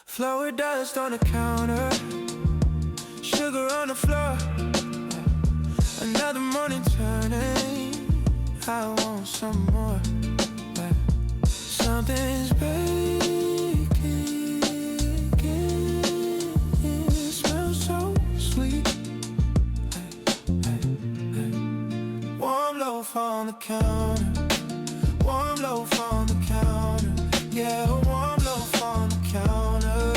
Flower dust on the counter, sugar on the floor. Another morning turning, I want some more. Something's breaking, it smells so sweet. Warm loaf on the counter, warm loaf on the counter. Yeah, a warm loaf on the counter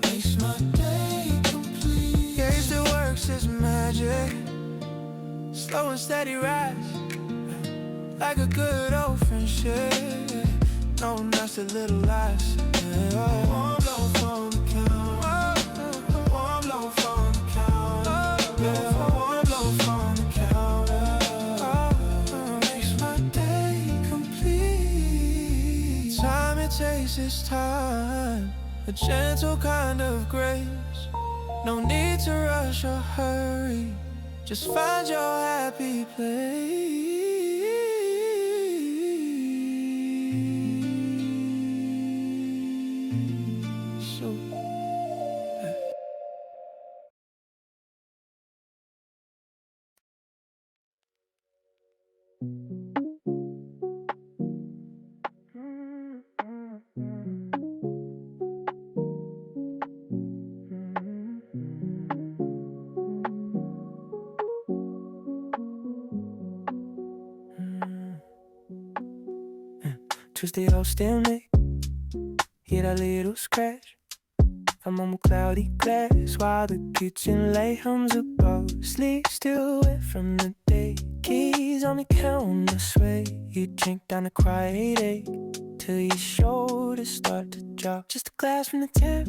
makes my day complete. Yeah, it still works, it's magic. Slow and steady rise, like a good old friendship. No nasty little lies. Yeah. Warm loaf on the counter, warm loaf on the counter. Yeah, warm loaf on the counter makes my day complete. Time it takes its time, a gentle kind of grace. No need to rush or hurry, just find your happy place. Tuesday all still make, hear that little scratch. I'm on my cloudy glass while the kitchen light hums above. Sleep still wet from the day, keys on the counter sway. You drink down a quiet ache till your shoulders start to drop. Just a glass from the tap,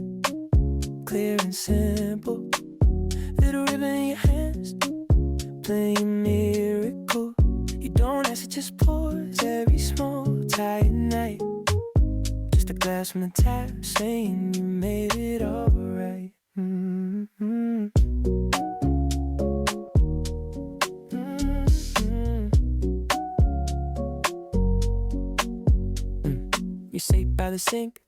clear and simple. Little ribbon in your hands, playing a miracle. You don't ask, it just pours every small tight night. Just a glass from the tap, saying you made it alright. You sit by the sink,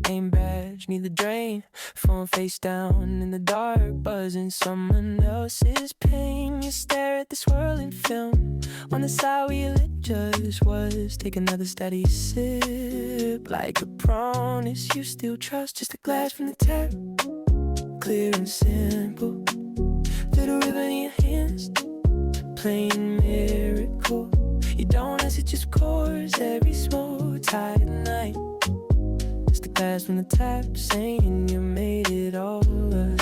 name badge, need the drain. Phone face down in the dark, buzzing someone else's pain. You stare at this whirling film. On the side where your lip just was, take another steady sip. Like a promise you still trust. Just a glass from the tap, clear and simple. Little ribbon in your hands, plain miracle. You don't ask, it just pours every small tight night. Just a glass from the tap, saying you made it all right.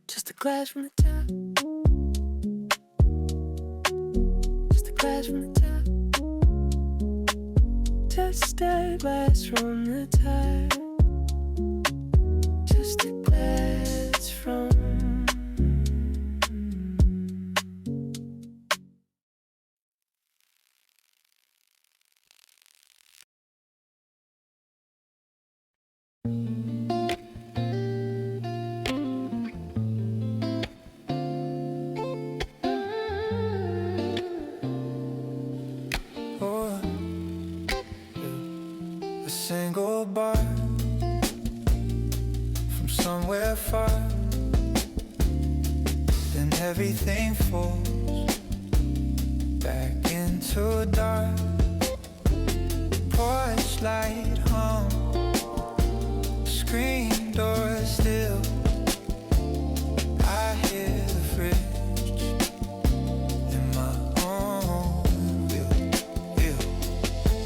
Just a glass from the tap, just a glass from the tap, just a glass from the tap, just a glass from. Single bar from somewhere far, then everything falls back into dark. Porch light hum, screen door still. I hear the fridge in my own wheel.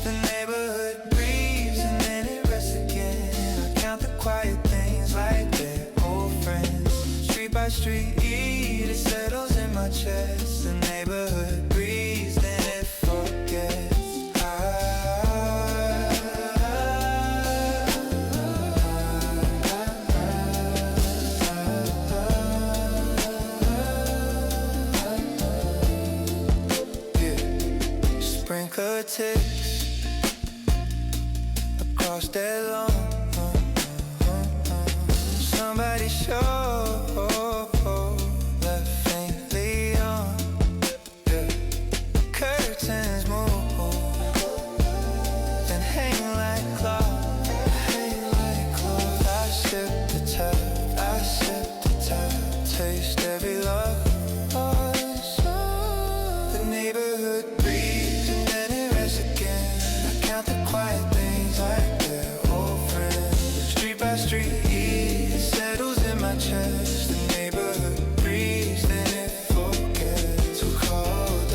The neighborhood breathes and then it rests again. I count the quiet things like they're old friends. Street by street, it settles in my chest. The neighborhood breathes, then it forgets. sprinkler ticks across that lawn. Somebody show left faintly on. Yeah. Curtains move and hang like cloth. I sip the tab, taste every love. The neighborhood breeze and then it rests again. I count the quiet things like they're old friends. Street by street, it settles in my chest. The neighborhood breeze, then it forgets. So cold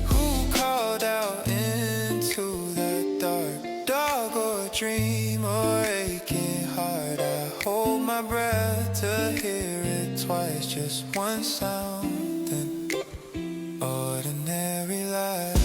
Who called out into that dark? Dog or a dream or aching heart? I hold my breath to hear it twice. Just one sound and ordinary life.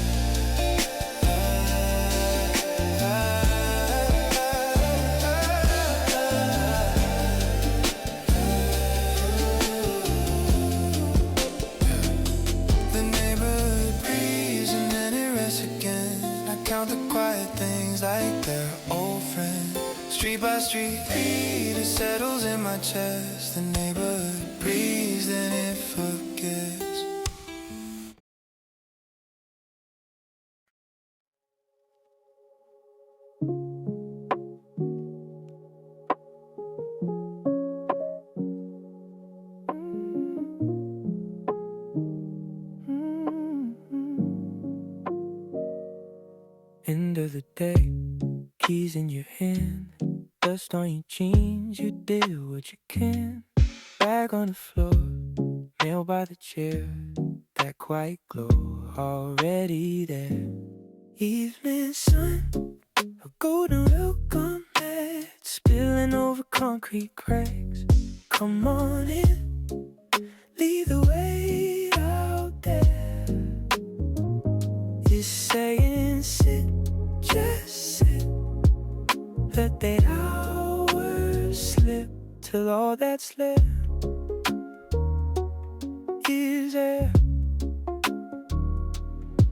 The neighborhood breeze and then it rests again. I count the quiet things like they're old friends. Street by street, it settles in my chest. The neighborhood breeze, then it forgets. End of the day, keys in your hand, dust on your jeans, you did what you can. Bag on the floor, nail by the chair, that quiet glow already there. Evening sun, a golden welcome mat, spilling over concrete cracks. Come on in, leave the weight out there. It's saying sit, just sit, let the hours slip till all that's left is air.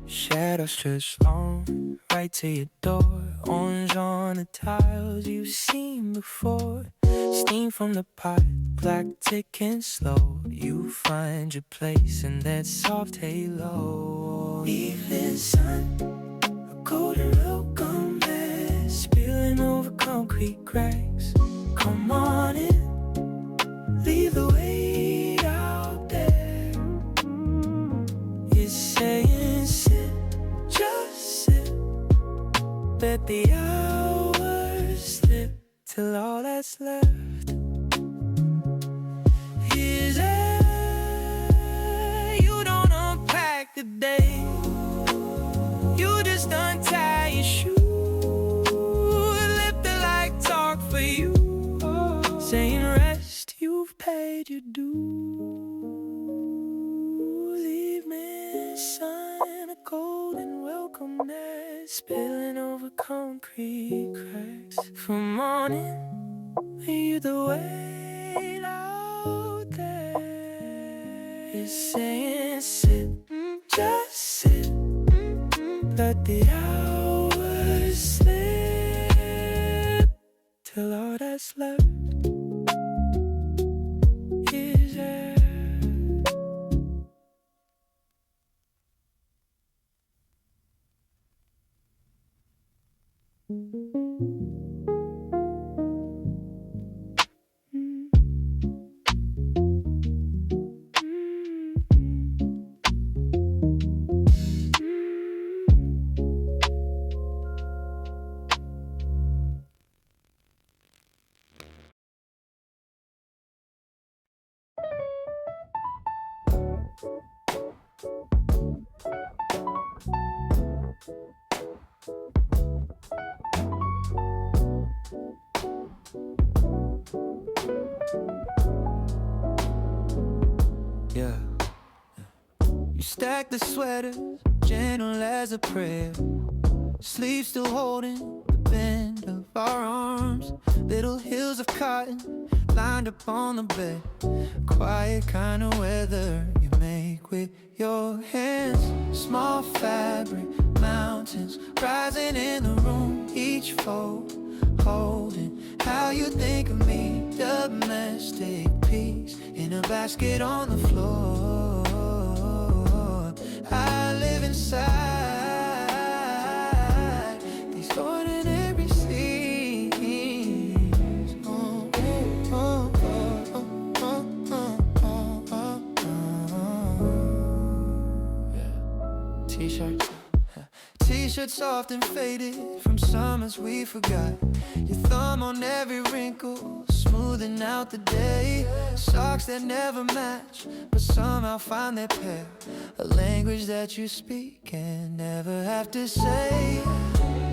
Shadows stretch long, right to your door. Orange on the tiles you've seen before. Steam from the pot, black ticking slow. You find your place in that soft halo. Evening sun, a golden welcome mat, spilling over concrete cracks. Come on in, leave the weight out there. It's saying sit, just sit, let the hours slip till all that's left is air. You don't unpack the day, you just untie your shoe. Let the light talk for you, saying rest, you've paid your dues. Evening sun, a golden welcome mat, spilling over concrete cracks. From morning, you the weight out there. It's saying sit, just sit, let the hours slip till all that's left is air. Yeah. You stack the sweaters, gentle as a prayer. Sleeves still holding the of cotton lined up on the bed. Quiet kind of weather you make with your hands. Small fabric mountains rising in the room, each fold holding how you think of me. Domestic peace in a basket on the floor. I live inside these ordinary scenes. T-shirts. T-shirts often faded from summers we forgot. Your thumb on every wrinkle, smoothing out the day. Socks that never match, but somehow find their pair. A language that you speak and never have to say.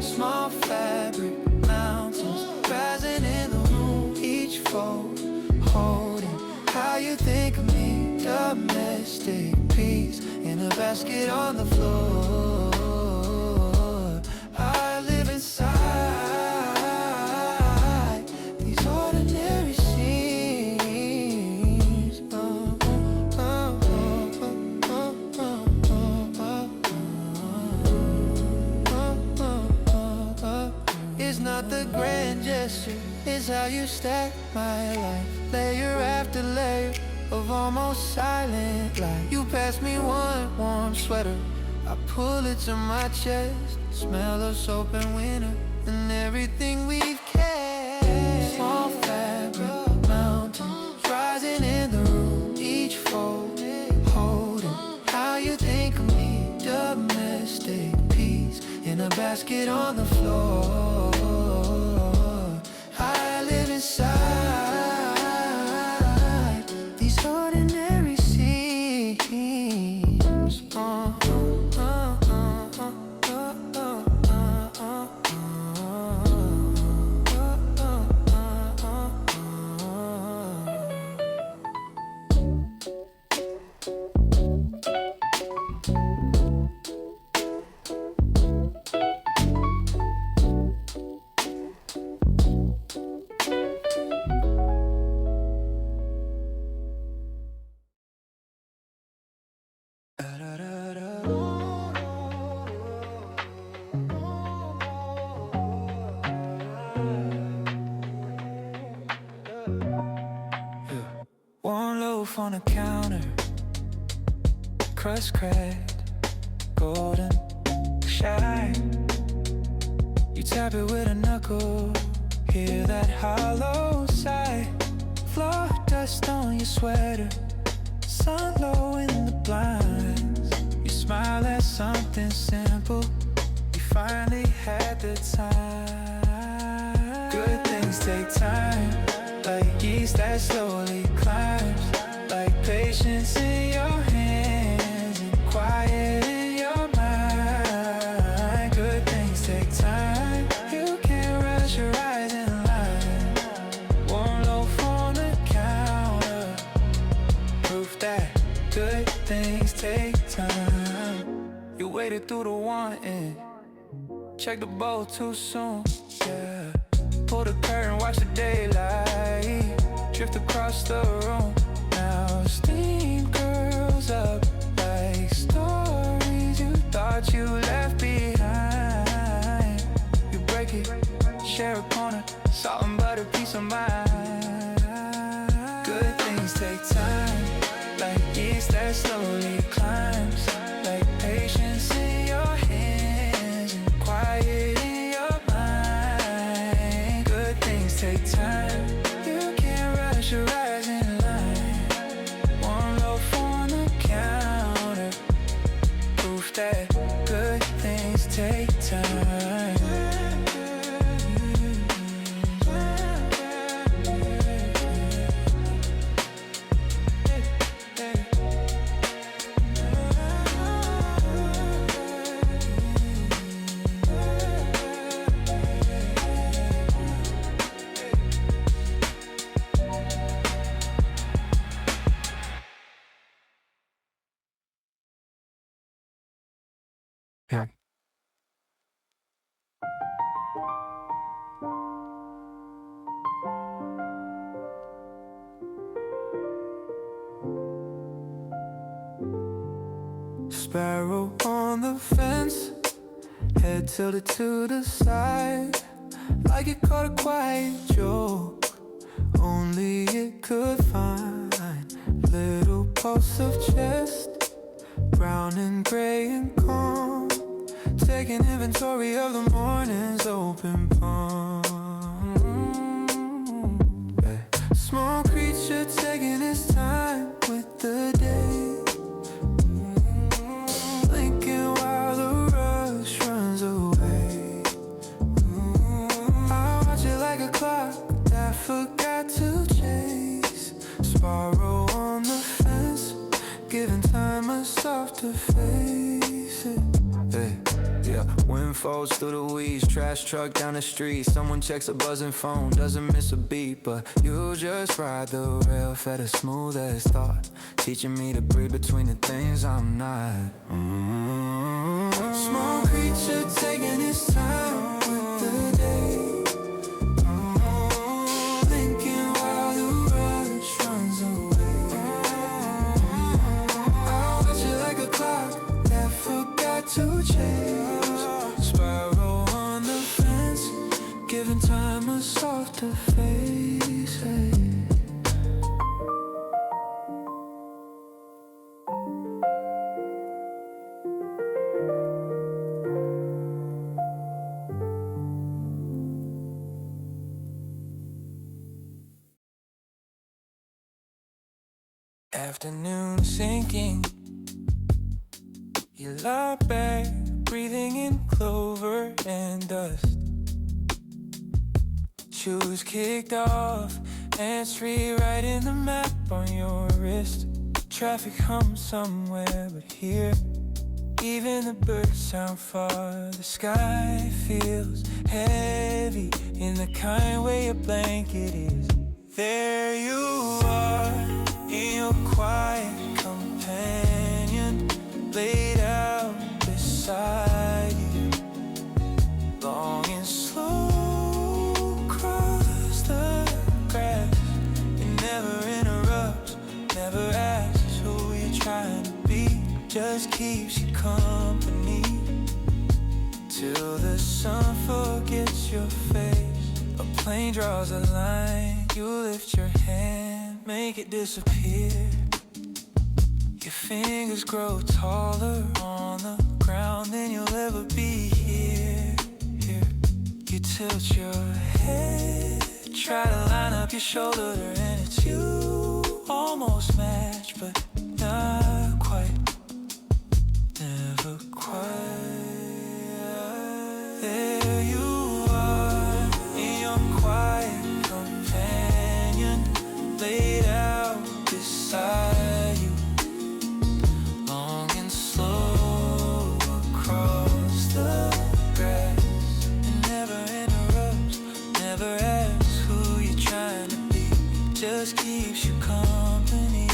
Small fabric mountains rising in the room, each fold holding how you think of me. Domestic peace in a basket on the floor. I live inside these ordinary scenes. It's not the grand gesture, it's how you stack my life, layer after layer of almost silent light. You pass me one warm sweater, I pull it to my chest. Smell of soap and winter and everything we've kept. Small fabric mountains rising in the room, each fold holding how you think of me. Domestic peace in a basket on the floor. I live inside these ordinary scenes. One loaf on the counter, crust cracked, golden shine. You tap it with a knuckle, hear that hollow sigh. Floor dust on your sweater, sun low in the blinds. You smile at something simple, you finally had the time. Good things take time, like yeast that slowly climbs, like patience in your hands and quiet in your mind. Good things take time, you can't rush your rise in line. One loaf on the counter, proof that good things take time. You waited through the wanting, check the bowl too soon, yeah. Pull the curtain, watch the daylight drift across the room. Now steam curls up like stories you thought you left behind. You break it, share a corner, salt and butter, peace of mind. Good things take time, like yeast that slowly climbs, like patience in your hands and quiet in your mind. Good things take time, you can't rush your rise in line. One loaf on the counter, proof that good things take time. Sparrow on the fence, head tilted to the side, like it caught a quiet joke only it could find. Little pulse of chest, brown and gray and calm, taking inventory of the morning's open palm. Small creature taking his time with the day, blinking while the rush runs away. I watch it like a clock that forgot to chase. Sparrow on the fence, giving time a softer face. Hey. Yeah, wind falls through the weeds, trash truck down the street. Someone checks a buzzing phone, doesn't miss a beat. But you just ride the rail, fed as smooth as thought, teaching me to breathe between the things I'm not. Small creature taking his time with the day, thinking while the rush runs away. I'll watch it like a clock that forgot to change. Sparrow on the fence, giving time a softer face. Afternoon sinking, you lie back, breathing in clover and dust. Shoes kicked off, hands rewriting the map on your wrist. Traffic hums somewhere but here, even the birds sound far. The sky feels heavy in the kind way a blanket is. There you are, in your quiet companion, laid out beside you, long and slow across the grass. It never interrupts, never asks who you're trying to be, just keeps you company till the sun forgets your face. A plane draws a line, you lift your hand, make it disappear. Your fingers grow taller on the ground than you'll ever be here. You tilt your head, try to line up your shoulder, and it's you. Almost match, but not quite. Never quite. There you are, in your quiet companion, laid out beside you, long and slow across the grass. It never interrupts, never asks who you're trying to be, just keeps you company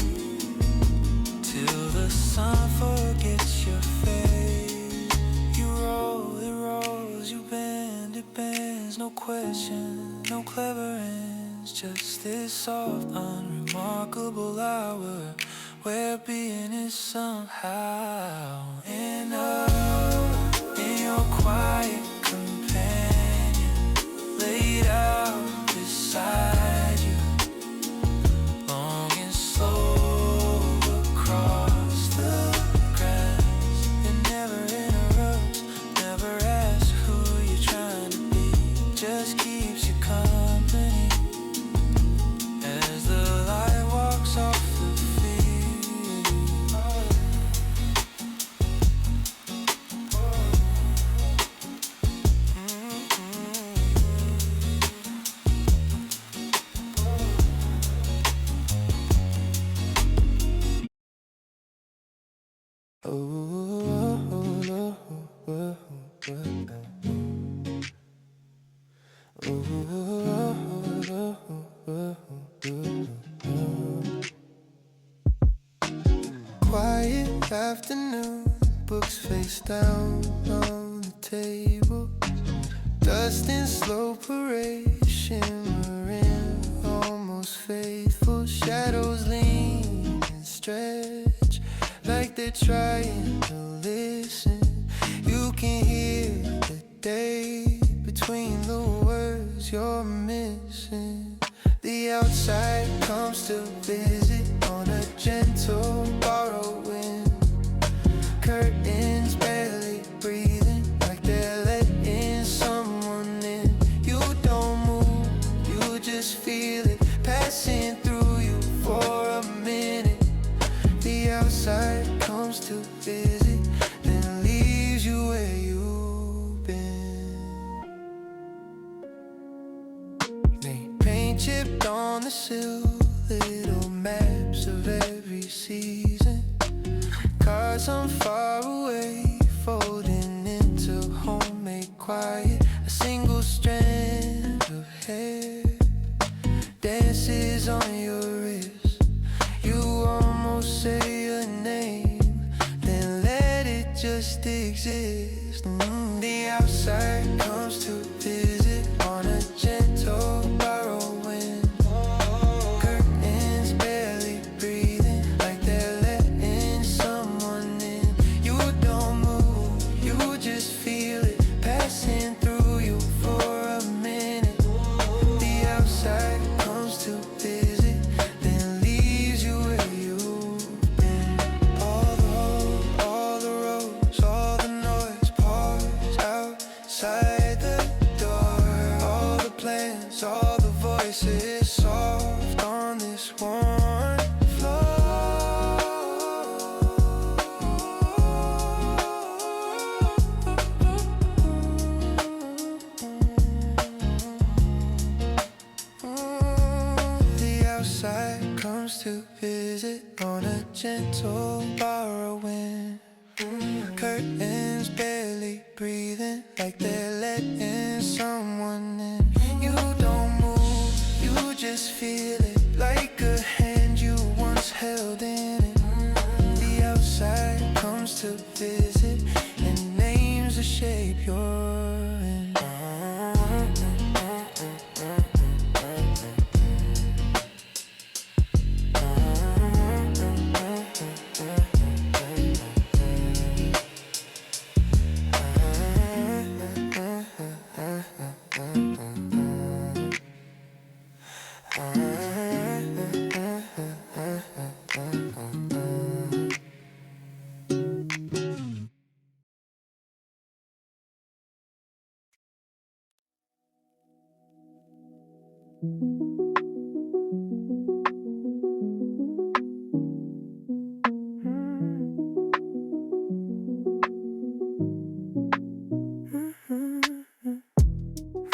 till the sun forgets your face. You roll, it rolls, you bend, it bends. No question, no clever ends, just this soft, unremarkable hour where being is somehow enough. In your quiet companion, laid out beside you, long and slow across the grass. It never interrupts, never asks who you're trying to be, just keeps you company as the light walks off the field. Quiet afternoon, books face down on the table, dust in slow parade, shimmering, almost faithful. Shadows lean and stretch like they're trying to clues you're missing. The outside comes to visit on a gentle borrowed wind. Curtains barely breathing, like they're letting someone in. You don't move, you just feel it passing through you for a minute. The outside comes to visit, then leaves you where you've been. They paint chipped on the sill, little maps of every season. Cars on far away, folding into homemade quiet. A single strand of hair dances on your wrist. You almost say your name, then let it just exist. The outside comes to visit on a gentle borrowed wind. Curtains barely breathing, like they're letting someone in. You don't move, you just feel it passing through you for a minute. The outside comes to visit, then leaves you where you've been. All the roads, all the noise pours outside the door. All the plans, all the voices soft on this one floor. The outside comes to visit on a gentle borrowed wind. Curtains barely breathing, like they're letting someone in. You don't move, you just feel it, like a hand you once held in it. The outside comes to visit and names the shape you're in.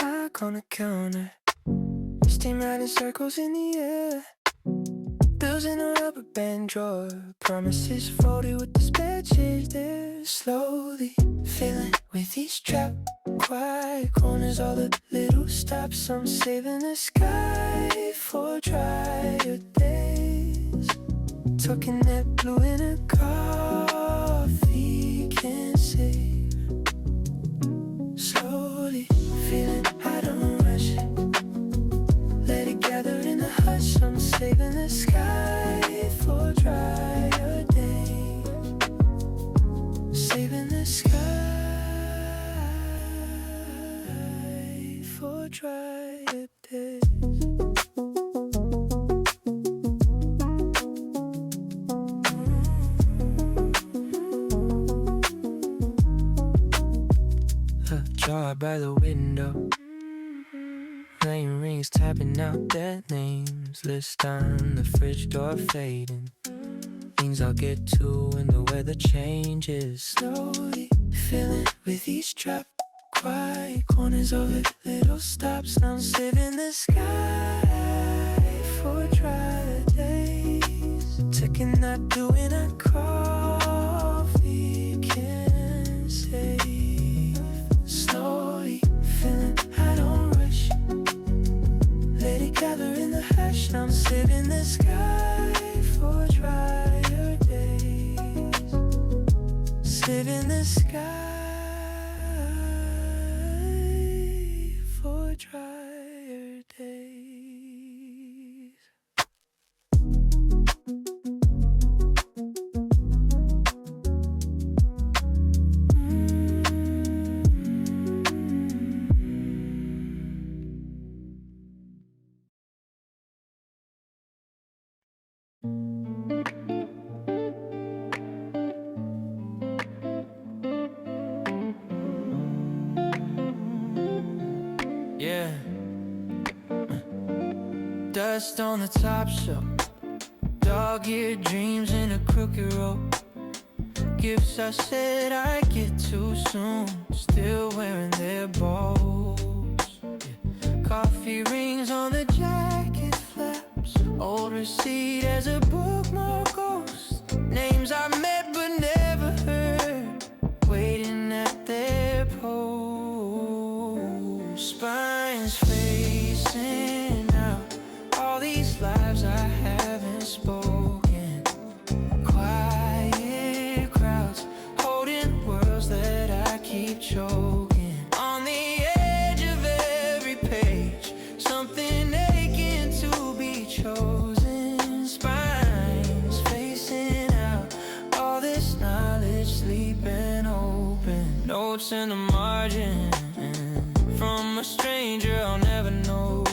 Rock on the counter, steam riding circles in the air. Bills in a rubber band drawer, promises folded with the spare change there. Slowly filling with each trap, quiet corners, all the little stops. I'm saving the sky for drier days. Tucking that blue in a coffee can save. Slowly feeling I don't rush it, let it gather in the hush. I'm saving the sky for drier days. Saving the sky for drier days. Jar by the window, lane rings tapping out their names. List on the fridge door fading, things I'll get to when the weather changes. Slowly filling with each drop, quiet corners of it, little stops. I'm saving the sky for drier days. Taking that doing a coffee can save. Slowly feeling I don't rush, let it gather in the hush. I'm saving the sky for drier days. Saving the sky for drier days. dust on the top shelf, dog-eared dreams in a crooked rope. Gifts I said I'd get too soon, still wearing their bows. Yeah. Coffee rings on the jacket flaps, old receipt as a bookmark ghost. Names I met but never heard, waiting at their post. Spines facing out, all these lives I haven't spoken. Quiet crowds, holding worlds that I keep choking. On the edge of every page, something aching to be chosen. Spines facing out, all this knowledge sleeping open. Notes in the margin from a stranger I'll never know.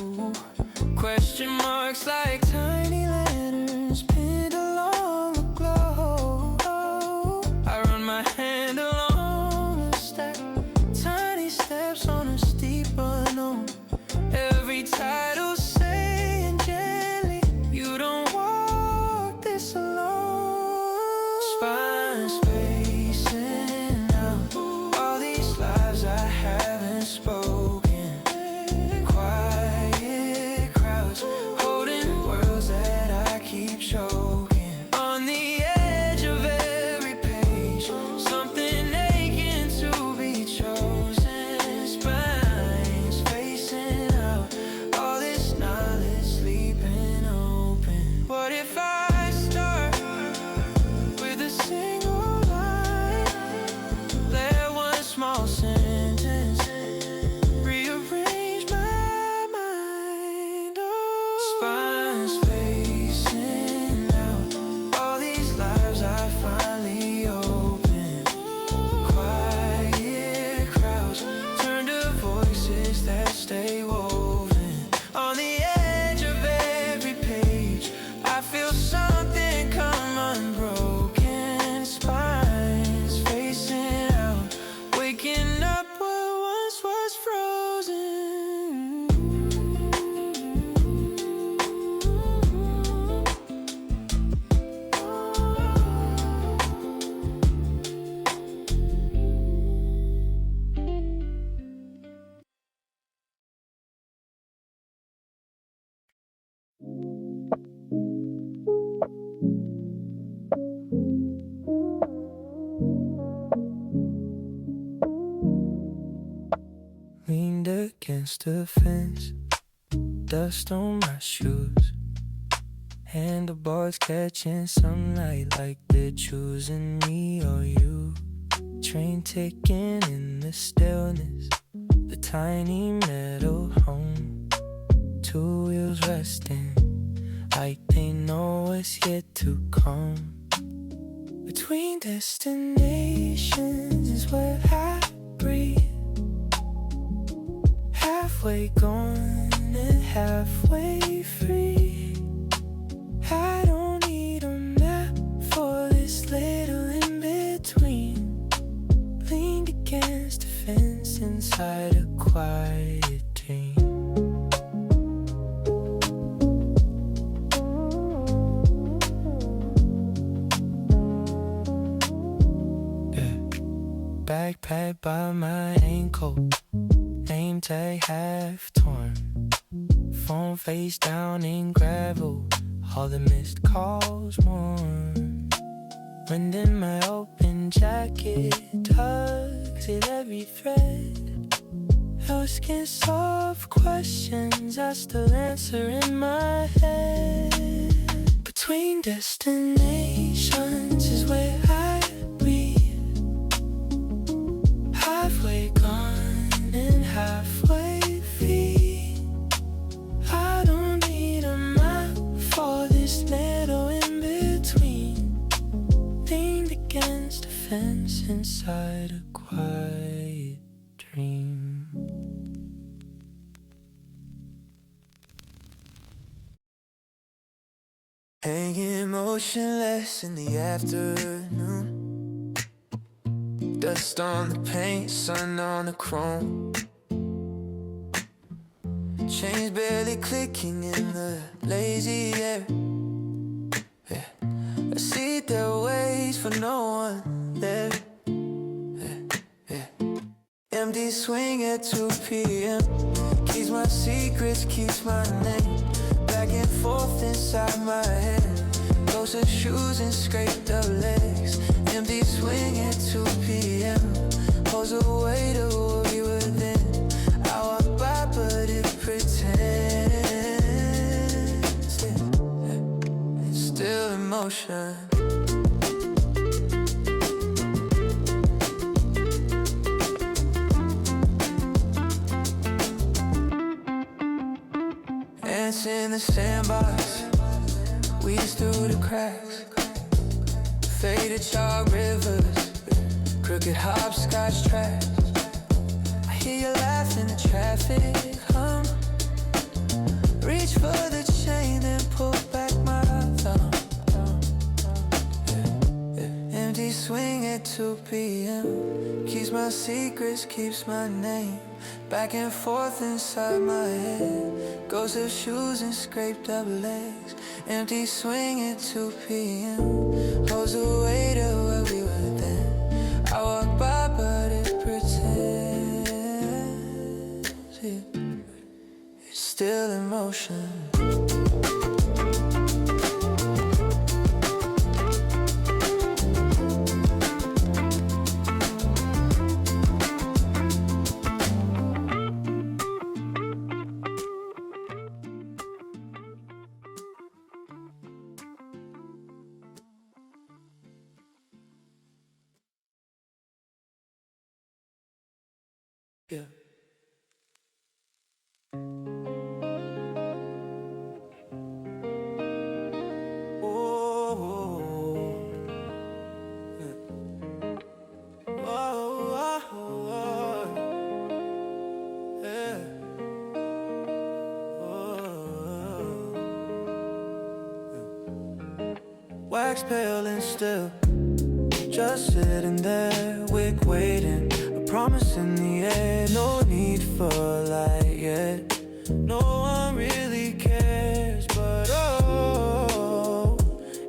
Question marks like tiny letters pinned along the glow. I run my hand along the stack, tiny steps on a steep unknown. Every title saying gently, you don't walk this alone. Spines facing out, all these lives I haven't spoken. Quiet crowds, holding worlds that I keep choking. On the edge of every page, something aching to be chosen. Spines facing out, all this knowledge sleeping open. What if I start with a single line? Let one small sentence rearrange my mind. Oh. Spines facing out, all these lives I finally open. Quiet crowds turn to voices that stay woven. On the edge of every page, I feel something come unbroken. Spines facing out, waking up what once was frozen. Leaned against the fence, dust on my shoes. Handlebars catching sunlight like they're choosing me or you. Train ticking in the stillness, the tiny metal home. Two wheels resting like they know what's yet to come. Between destinations is where I breathe. Halfway gone and halfway free. I don't need a map for this little in between. Leaned against a fence inside a quiet dream. Backpack by my ankle, name tag half torn. Phone face down in gravel, all the missed calls warm. Wind in my open jacket, tugs at every thread. Asking soft questions I still answer in my head. Between destinations is where I breathe. Halfway gone and halfway free. I don't need a map for this little in between. Leaned against a fence inside a quiet dream. Hanging motionless in the afternoon. Dust on the paint, sun on the chrome. Chains barely clicking in the lazy air. Yeah. A seat that waits for no one there. Empty swing at 2 p.m. Keeps my secrets, keeps my name. Back and forth inside my head. Close of shoes and scraped up legs. Empty swing at 2 p.m. Holds away to worry within. I walk by but it pretends. It's still in motion. Ants in the sandbox, weeds through the cracks. Faded chalk rivers, crooked hopscotch tracks. I hear you laugh in the traffic hum. Reach for the chain, then pull back my thumb. Empty swing at 2 p.m. Keeps my secrets, keeps my name. Back and forth inside my head. Ghosts of shoes and scraped up legs. Empty swing at 2 p.m. Holds away to where we were then. I walk by but it pretends. It's still in motion. Yeah. Wax pale and still, just sitting there, wick waiting. A promise in the air, no need for light yet. No one really cares, but oh,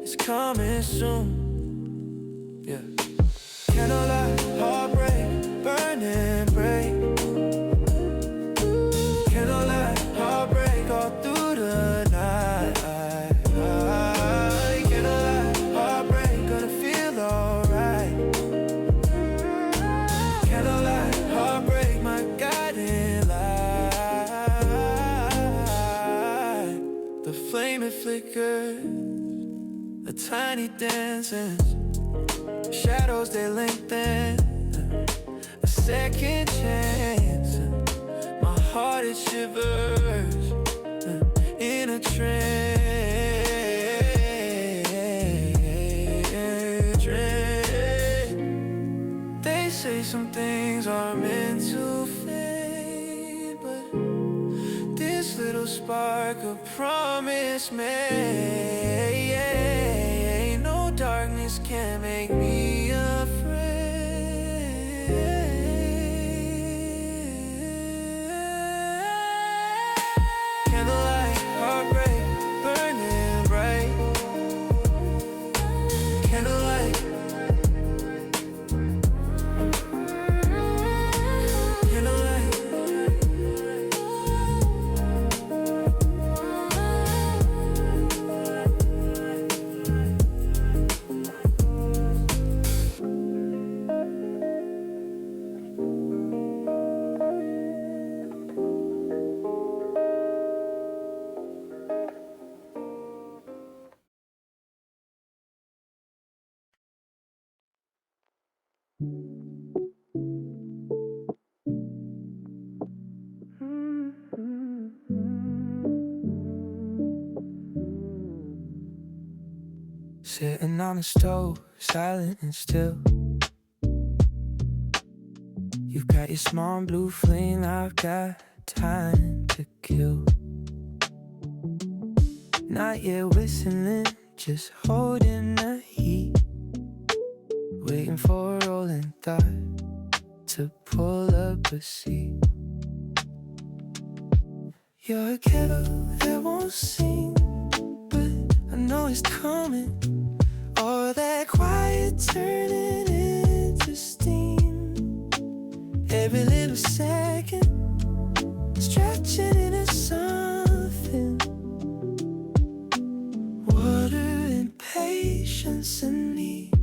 it's coming soon. Yeah. Candlelight, heartbreak, burning break. Candlelight, heartbreak all through the night. Candlelight, heartbreak, gonna feel alright. Candlelight, heartbreak, my guiding light. The flame it flickers, a tiny dances. Shadows they lengthen, a second chance. My heart it shivers in a trance. They say some things are meant to fade, but this little spark of promise made. No darkness can make me afraid. Candlelight, heartbreak, burning bright. Candlelight, candlelight. Sitting on the stove, silent and still. You've got your small blue flame, I've got time to kill. Not yet whistling, just holding the heat. Waiting for a rolling thought to pull up a seat. You're a kettle that won't sing, but I know it's coming. All that quiet turning into steam. Every little second, stretching into something. Water and patience and need.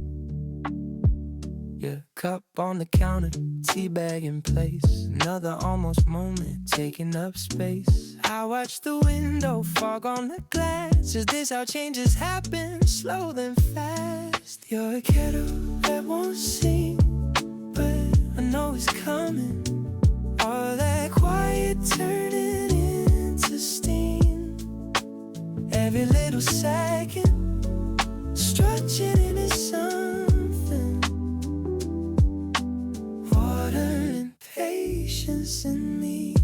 Your cup on the counter, tea bag in place. Another almost moment, taking up space. I watch the window, fog on the glass. Is this how changes happen? Slow then fast. You're a kettle that won't sing, but I know it's coming. All that quiet turning into steam. Every little second, stretching into something. Water and patience in me.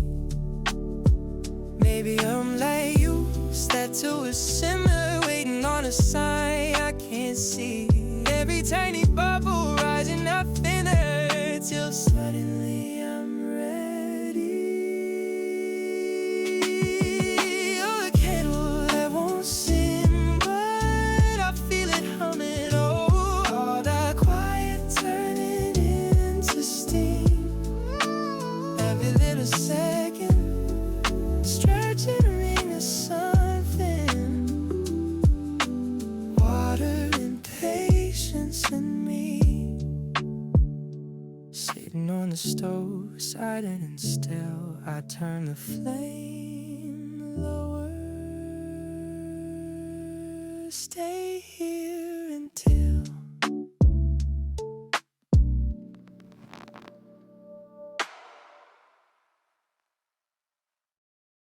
Maybe I'm like you, set to a simmer, waiting on a sign I can't see. Every tiny bubble rising up thinner, till suddenly I'm ready. You're a kettle that won't sing, but I feel it humming. Oh, all that quiet turning into steam. Every little second, stretching into something. Water and patience in me. Sitting on the stove, silent and still, I turn the flame lower. Stay here.